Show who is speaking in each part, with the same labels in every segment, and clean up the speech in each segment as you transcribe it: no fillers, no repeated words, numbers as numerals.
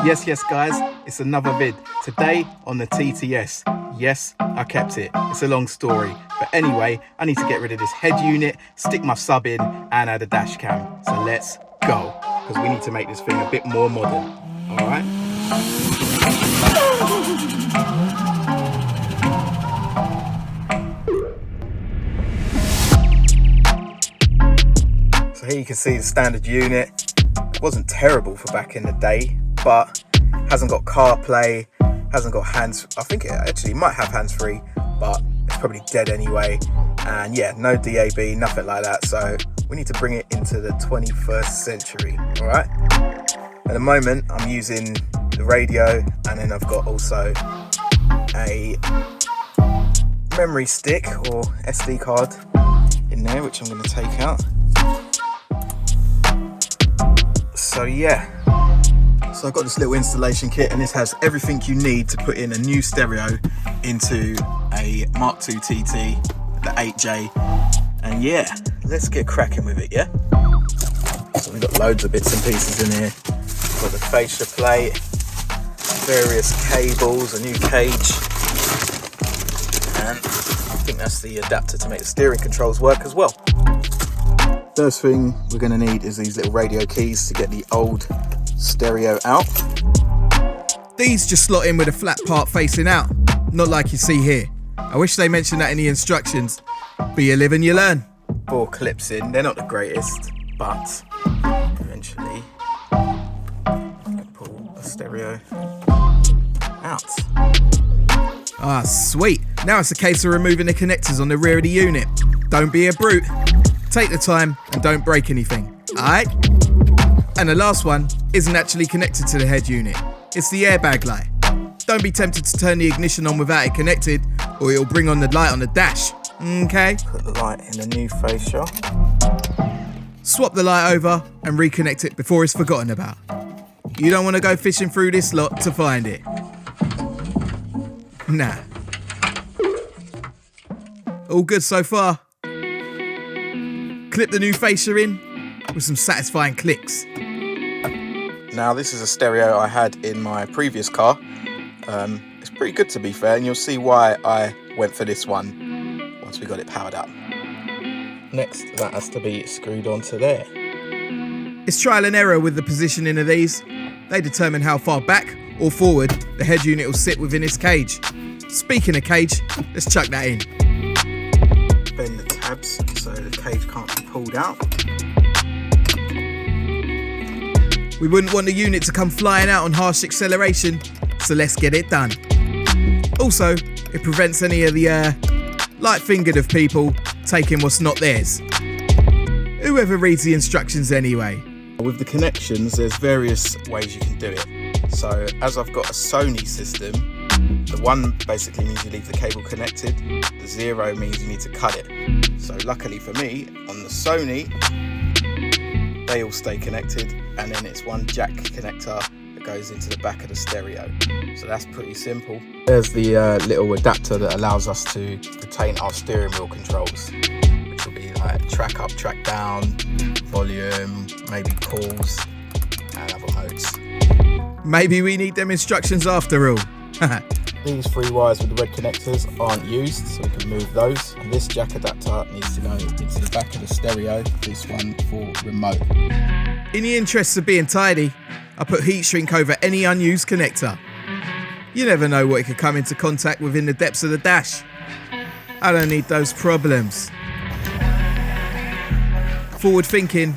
Speaker 1: Yes guys, it's another vid. Today on the TTS. Yes, I kept it. It's a long story. But anyway, I need to get rid of this head unit, stick my sub in and add a dash cam. So let's go. Because we need to make this thing a bit more modern. Alright? So here you can see the standard unit. It wasn't terrible for back in the day, but hasn't got CarPlay, hasn't got hands. I think it actually might have hands-free, but it's probably dead anyway. And yeah, no DAB, nothing like that. So we need to bring it into the 21st century. All right. At the moment, I'm using the radio, and then I've got also a memory stick or SD card in there, which I'm going to take out. So yeah, so I've got this little installation kit, and this has everything you need to put in a new stereo into a Mark II TT, the 8J, and yeah, let's get cracking with it, yeah? So we've got loads of bits and pieces in here. We've got the fascia plate, various cables, a new cage, and I think that's the adapter to make the steering controls work as well. First thing we're going to need is these little radio keys to get the old stereo out.
Speaker 2: These just slot in with a flat part facing out, not like you see here. I wish they mentioned that in the instructions, but you live and you learn.
Speaker 1: 4 clips in, they're not the greatest, but eventually pull a stereo out.
Speaker 2: Ah, sweet. Now it's a case of removing the connectors on the rear of the unit. Don't be a brute. Take the time and don't break anything, alright? And the last one isn't actually connected to the head unit. It's the airbag light. Don't be tempted to turn the ignition on without it connected, or it'll bring on the light on the dash, okay?
Speaker 1: Put the light in the new fascia.
Speaker 2: Swap the light over and reconnect it before it's forgotten about. You don't want to go fishing through this lot to find it. Nah. All good so far. Clip the new fascia in with some satisfying clicks.
Speaker 1: Now this is a stereo I had in my previous car. It's pretty good to be fair, and you'll see why I went for this one once we got it powered up. Next, that has to be screwed onto there.
Speaker 2: It's trial and error with the positioning of these. They determine how far back or forward the head unit will sit within its cage. Speaking of cage, let's chuck that in.
Speaker 1: Bend the tabs so the cage can't be pulled out.
Speaker 2: We wouldn't want the unit to come flying out on harsh acceleration, so let's get it done. Also, it prevents any of the light-fingered of people taking what's not theirs. Whoever reads the instructions anyway.
Speaker 1: With the connections, there's various ways you can do it. So as I've got a Sony system, the 1 basically means you leave the cable connected, the 0 means you need to cut it. So luckily for me, on the Sony, they all stay connected, and then it's 1 jack connector that goes into the back of the stereo. So that's pretty simple. There's the little adapter that allows us to retain our steering wheel controls, which will be like track up, track down, volume, maybe pause, and other modes.
Speaker 2: Maybe we need them instructions after all.
Speaker 1: These 3 wires with the red connectors aren't used, so we can move those. And this jack adapter needs to go into the back of the stereo, this one for remote.
Speaker 2: In the interests of being tidy, I put heat shrink over any unused connector. You never know what it could come into contact with in the depths of the dash. I don't need those problems. Forward thinking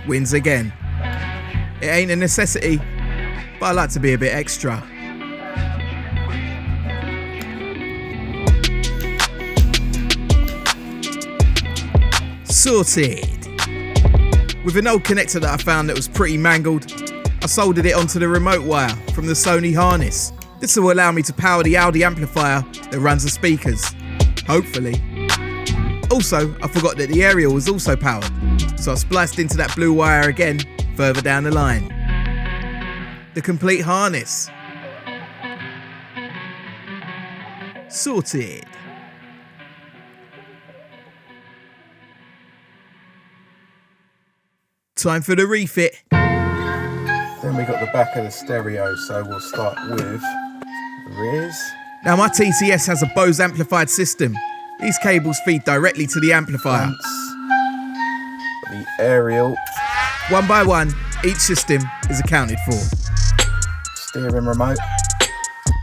Speaker 2: wins again. It ain't a necessity, but I like to be a bit extra. Sorted. With an old connector that I found that was pretty mangled, I soldered it onto the remote wire from the Sony harness. This will allow me to power the Audi amplifier that runs the speakers. Hopefully. Also, I forgot that the aerial was also powered, so I spliced into that blue wire again further down the line. The complete harness. Sorted. Time for the refit.
Speaker 1: Then we got the back of the stereo, so we'll start with the rears.
Speaker 2: Now my TTS has a Bose amplified system. These cables feed directly to the amplifier.
Speaker 1: The aerial.
Speaker 2: One by one, each system is accounted for.
Speaker 1: Steering remote.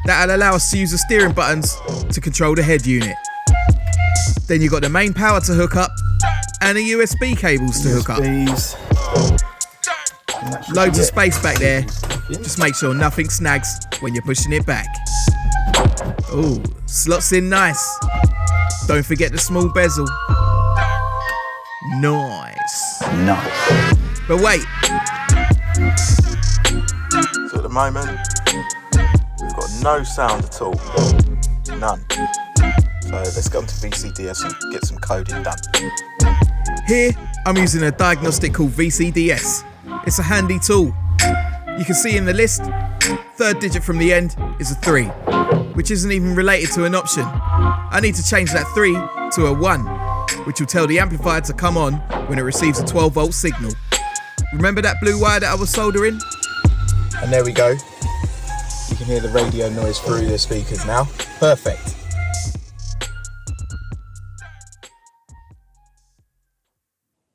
Speaker 2: That'll allow us to use the steering buttons to control the head unit. Then you've got the main power to hook up and the USB cables to hook up. Loads of space back there. Just make sure nothing snags when you're pushing it back. Ooh, slots in nice. Don't forget the small bezel. Nice. But wait.
Speaker 1: So at the moment, we've got no sound at all. None. So let's go on to VCDS and get some coding done.
Speaker 2: Here, I'm using a diagnostic called VCDS. It's a handy tool. You can see in the list, third digit from the end is a 3, which isn't even related to an option. I need to change that 3 to a 1, which will tell the amplifier to come on when it receives a 12-volt signal. Remember that blue wire that I was soldering?
Speaker 1: And there we go. You can hear the radio noise through the speakers now. Perfect.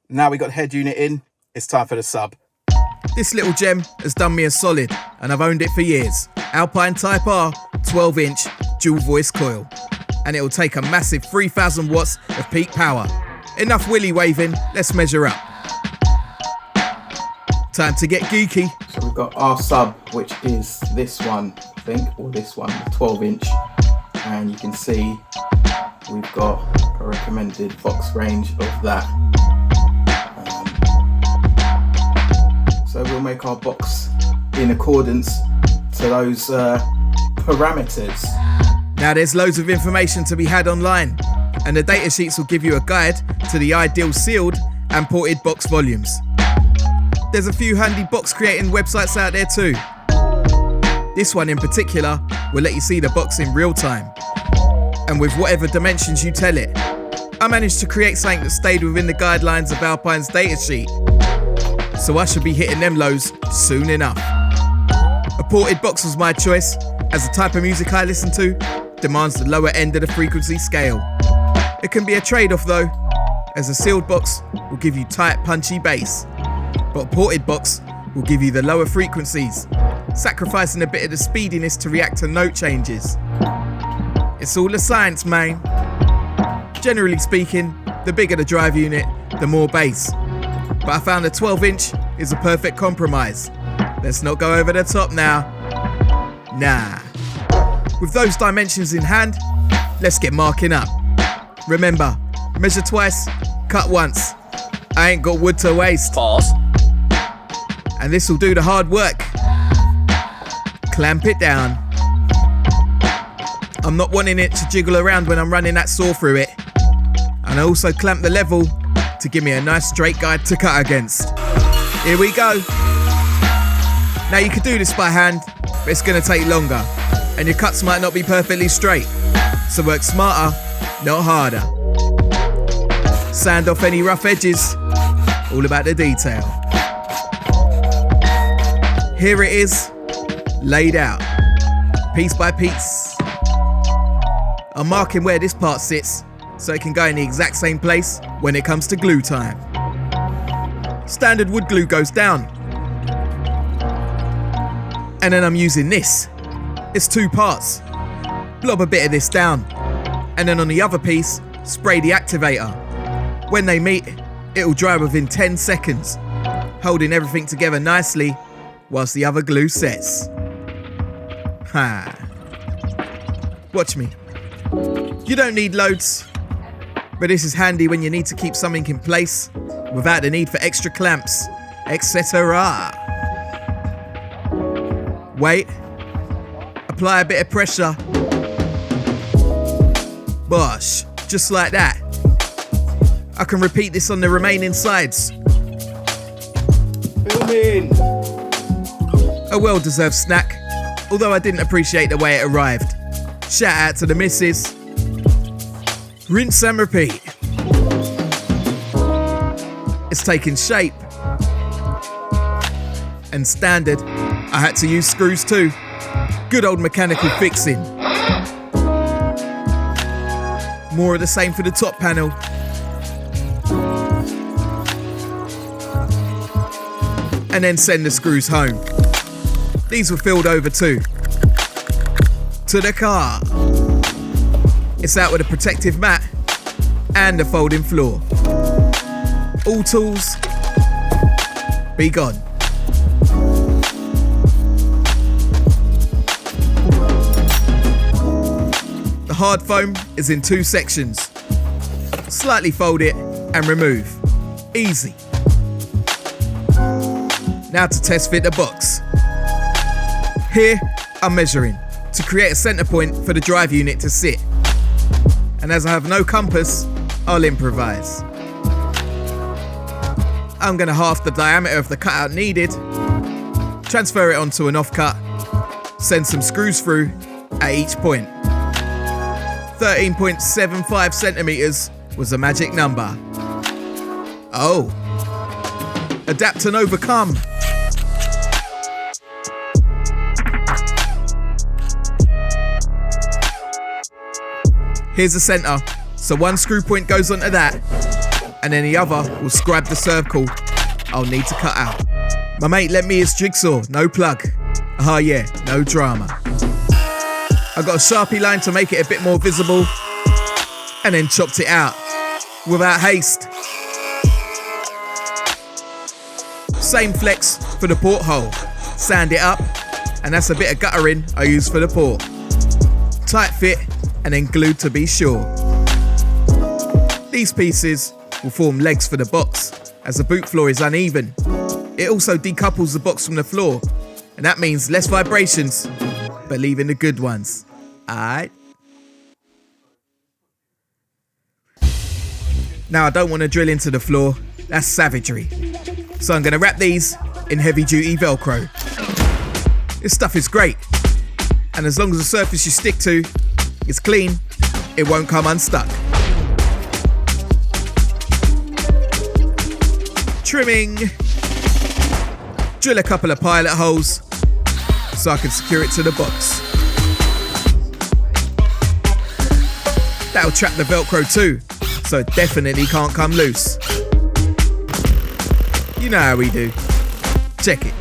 Speaker 1: Now we got the head unit in, it's time for the sub.
Speaker 2: This little gem has done me a solid, and I've owned it for years. Alpine Type R, 12-inch, dual voice coil. And it'll take a massive 3,000 watts of peak power. Enough willy waving, let's measure up. Time to get geeky.
Speaker 1: So we've got our sub, which is this one, I think, or this one, the 12-inch. And you can see we've got a recommended box range of that. So we'll make our box in accordance to those parameters.
Speaker 2: Now there's loads of information to be had online, and the data sheets will give you a guide to the ideal sealed and ported box volumes. There's a few handy box creating websites out there too. This one in particular will let you see the box in real time, and with whatever dimensions you tell it. I managed to create something that stayed within the guidelines of Alpine's data sheet, so I should be hitting them lows soon enough. A ported box was my choice, as the type of music I listen to demands the lower end of the frequency scale. It can be a trade-off though, as a sealed box will give you tight, punchy bass, but a ported box will give you the lower frequencies, sacrificing a bit of the speediness to react to note changes. It's all a science, man. Generally speaking, the bigger the drive unit, the more bass. But I found a 12-inch is a perfect compromise. Let's not go over the top now. Nah. With those dimensions in hand, let's get marking up. Remember, measure twice, cut once. I ain't got wood to waste.
Speaker 3: Pause.
Speaker 2: And this will do the hard work. Clamp it down. I'm not wanting it to jiggle around when I'm running that saw through it. And I also clamp the level to give me a nice straight guide to cut against. Here we go. Now you could do this by hand, but it's going to take longer, and your cuts might not be perfectly straight. So work smarter, not harder. Sand off any rough edges. All about the detail. Here it is, laid out, piece by piece. I'm marking where this part sits, so it can go in the exact same place when it comes to glue time. Standard wood glue goes down. And then I'm using this. It's 2 parts. Blob a bit of this down. And then on the other piece, spray the activator. When they meet, it'll dry within 10 seconds, holding everything together nicely whilst the other glue sets. Ha. Watch me. You don't need loads, but this is handy when you need to keep something in place without the need for extra clamps, etc. Wait, apply a bit of pressure. Bosh, just like that. I can repeat this on the remaining sides.
Speaker 1: Filming!
Speaker 2: A well-deserved snack, although I didn't appreciate the way it arrived. Shout out to the missus. Rinse and repeat. It's taking shape. and standard, I had to use screws too. Good old mechanical fixing. More of the same for the top panel. And then send the screws home. These were filled over too. To the car. It's out with a protective mat and a folding floor. All tools, be gone. The hard foam is in 2 sections. Slightly fold it and remove. Easy. Now to test fit the box. Here, I'm measuring to create a center point for the drive unit to sit. And as I have no compass, I'll improvise. I'm going to half the diameter of the cutout needed, transfer it onto an offcut, send some screws through at each point. 13.75 centimeters was the magic number. Oh. Adapt and overcome. Here's the center, so one screw point goes onto that, and then the other will scribe the circle I'll need to cut out. My mate lent me his jigsaw, no plug. Oh yeah, no drama. I got a Sharpie line to make it a bit more visible, and then chopped it out, without haste. Same flex for the porthole. Sand it up, and that's a bit of guttering I use for the port. Tight fit, and then glued to be sure. These pieces will form legs for the box, as the boot floor is uneven. It also decouples the box from the floor, and that means less vibrations, but leaving the good ones. Alright? Now I don't want to drill into the floor, that's savagery. So I'm going to wrap these in heavy duty Velcro. This stuff is great, and as long as the surface you stick to is clean, it won't come unstuck. Trimming. Drill a couple of pilot holes so I can secure it to the box. That'll trap the Velcro too, so it definitely can't come loose. You know how we do. Check it.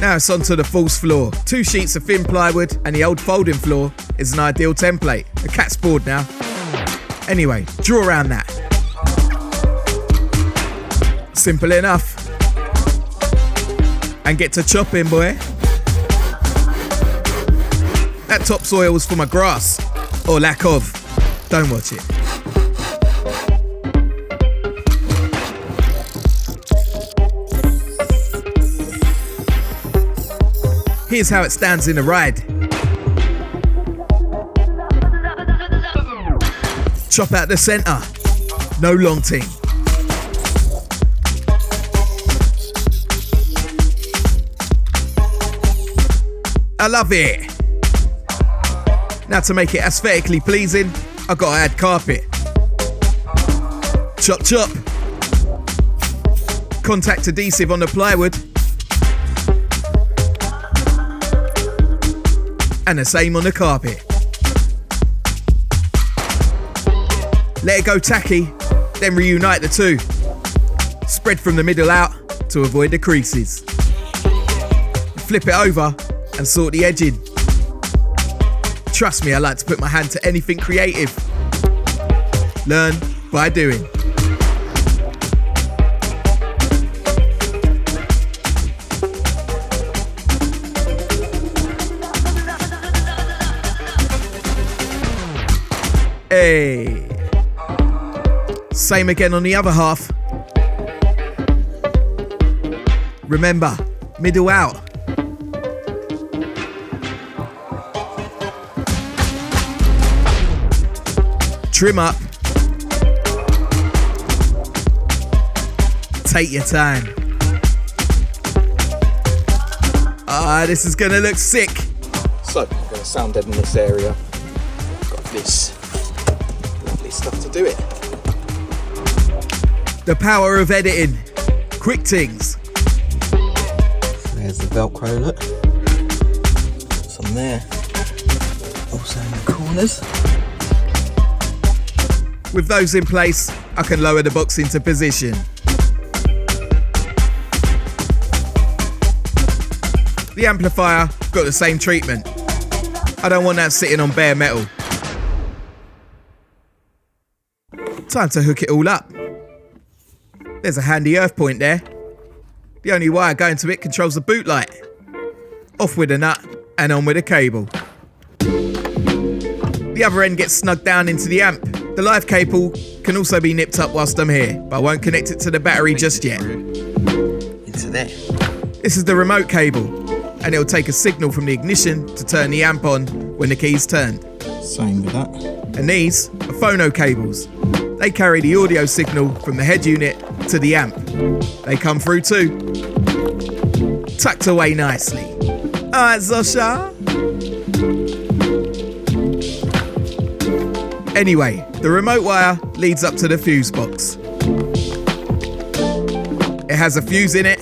Speaker 2: Now it's onto the false floor. 2 sheets of thin plywood and the old folding floor is an ideal template. The cat's bored now. Anyway, draw around that. Simple enough. And get to chopping, boy. That topsoil was for my grass, or lack of. Don't watch it. Here's how it stands in the ride. Chop out the center. No long ting. I love it. Now to make it aesthetically pleasing, I've got to add carpet. Chop chop. Contact adhesive on the plywood. And the same on the carpet. Let it go tacky, then reunite the two. Spread from the middle out to avoid the creases. Flip it over and sort the edging. Trust me, I like to put my hand to anything creative. Learn by doing. Hey. Same again on the other half. Remember, middle out. Trim up. Take your time. This is gonna look sick.
Speaker 1: So, I'm gonna sound deaden this area. Got this lovely do it.
Speaker 2: The power of editing. Quick things.
Speaker 1: There's the Velcro, look. Some there. Also in the corners.
Speaker 2: With those in place, I can lower the box into position. The amplifier got the same treatment. I don't want that sitting on bare metal. Time to hook it all up. There's a handy earth point there. The only wire going to it controls the boot light. Off with a nut and on with a cable. The other end gets snugged down into the amp. The live cable can also be nipped up whilst I'm here, but I won't connect it to the battery just yet.
Speaker 1: Into there.
Speaker 2: This is the remote cable, and it'll take a signal from the ignition to turn the amp on when the key's turned.
Speaker 1: Same with that.
Speaker 2: And these are phono cables. They carry the audio signal from the head unit to the amp. They come through too. Tucked away nicely. Alright, Zosha. Anyway, the remote wire leads up to the fuse box. It has a fuse in it,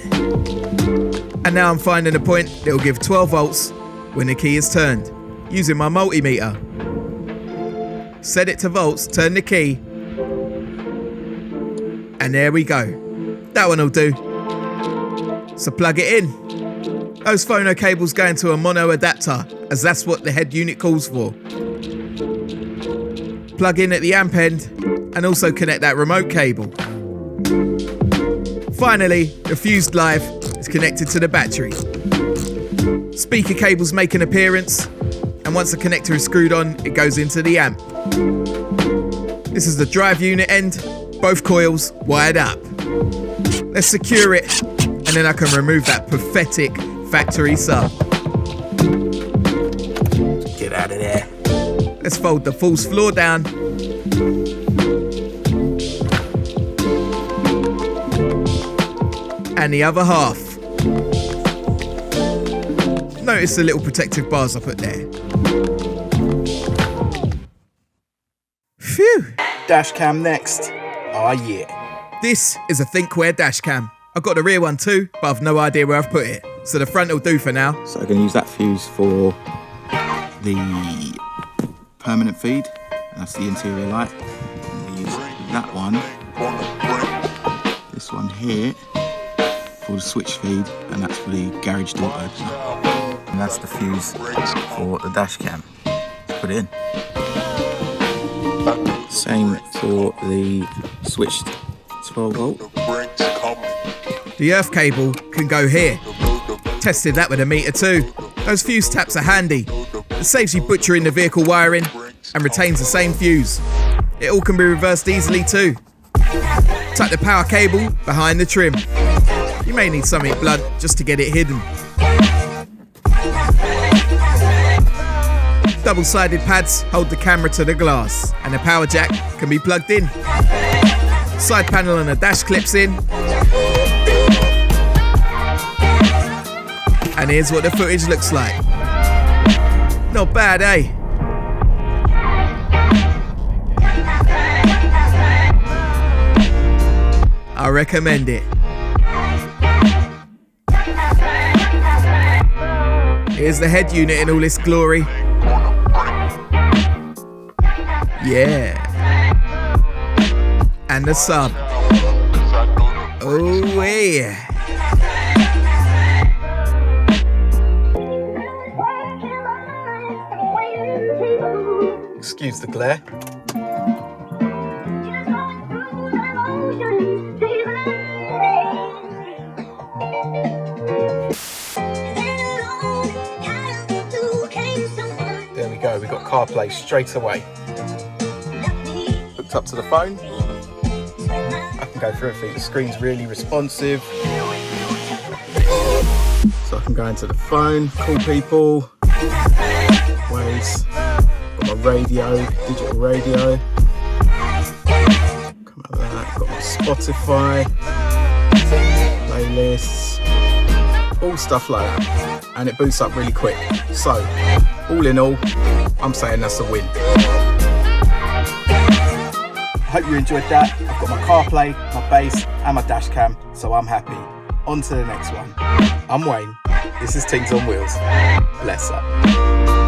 Speaker 2: and now I'm finding a point that will give 12 volts when the key is turned, using my multimeter. Set it to volts, turn the key, and there we go. That one will do. So plug it in. Those phono cables go into a mono adapter, as that's what the head unit calls for. Plug in at the amp end and also connect that remote cable. Finally, the fused live is connected to the battery. Speaker cables make an appearance, and once the connector is screwed on, it goes into the amp. This is the drive unit end, both coils wired up. Let's secure it, and then I can remove that pathetic factory sub.
Speaker 1: Get out of there.
Speaker 2: Let's fold the false floor down. And the other half. Notice the little protective bars I put there. Phew.
Speaker 1: Dash cam next. Oh yeah.
Speaker 2: This is a thinkware dash cam. I've got the rear one too, but I've no idea where I've put it. So the front will do for now.
Speaker 1: So I'm going to use that fuse for the permanent feed. That's the interior light. I'm going to use that one. This one here for the switch feed, and that's for the garage door opener. And that's the fuse for the dash cam. Let's put it in. Same for the switched 12 volt.
Speaker 2: The earth cable can go here. Tested that with a meter too. Those fuse taps are handy. It saves you butchering the vehicle wiring and retains the same fuse. It all can be reversed easily too. Tuck the power cable behind the trim. You may need something blunt just to get it hidden. Double-sided pads hold the camera to the glass, and the power jack can be plugged in. Side panel on the dash clips in. And here's what the footage looks like. Not bad, eh? I recommend it. Here's the head unit in all its glory. Yeah. And the sub. Oh yeah.
Speaker 1: Excuse the glare. There we go, we got CarPlay straight away. Hooked up to the phone. I can go through everything. The screen's really responsive. So I can go into the phone, call people, Waze, got my radio, digital radio. Come out of that, got my Spotify, playlists, all stuff like that. And it boots up really quick. So, all in all, I'm saying that's a win. hope you enjoyed that. I've got my CarPlay, my bass and my dash cam, so I'm happy. On to the next one. I'm Wayne. This is Things on Wheels. Bless up.